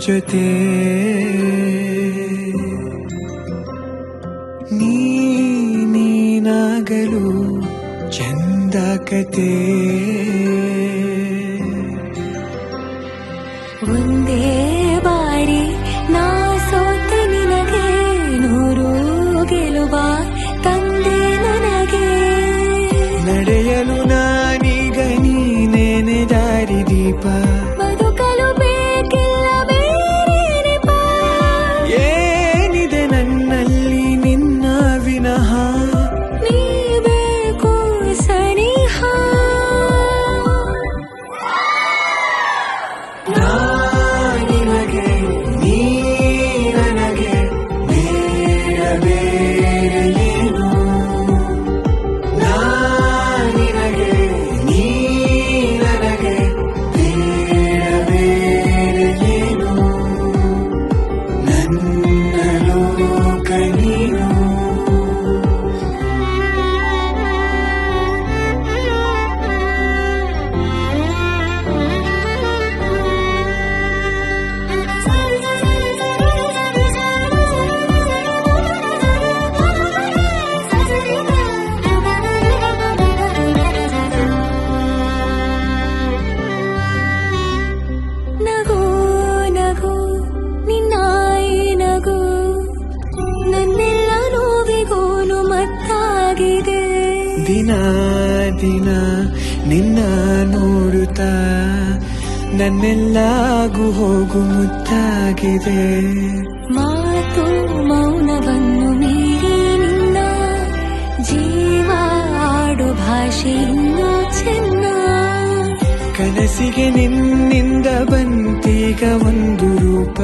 ಜೊತೆ ನೀನಾಗಲು ಚಂದ ಕತೆ ಒಂದೇ ಬಾರಿ ನಾ ಸೋತ ನಿನಗೆ 100 ಗೆಲುವ ತಂದೆ ನನಗೆ ನಡೆಯಲು ನಾನೀಗ ನೀನೇನೆ ದಾರಿ ದೀಪ ಬದುಕಲು ಬೇಕಿಲ್ಲ ಬೇರೆ ಏನಿದೆ ನನ್ನಲ್ಲಿ ನಿನ್ನ ವಿನಃ ನೀ ಬೇಕು ಸನಿಹ ನಿನಗೆ ನೀ ನನಗೆ ಬೇಡ ಬೇರೆ ಏನು ನಿನಗೆ ನೀ ನನಗೆ ಬೇಡ ಬೇರೆ ಏನು ನನ್ನ ಲೋಕ ನೀನು ನಗು ನಗು ನಿನ್ನಾಯಿ ನಗು ನನ್ನೆಲ್ಲ ನೋವಿಗೋನು ಮತ್ತಾಗಿದೆ ದಿನ ದಿನ ನಿನ್ನ ನೋಡುತ್ತಾ ನನ್ನೆಲ್ಲಾಗು ಹೋಗು ಮುತ್ತಾಗಿದೆ ಮಾತು ಮೌನವನ್ನು ಮೀರಿ ನಿನ್ನ ಜೀವ ಆಡು ಭಾಷೆ ಇನ್ನೂ ಚೆನ್ನ ಕನಸಿಗೆ ನಿನ್ನಿಂದ ಬಂತೀಗ ಒಂದು ರೂಪ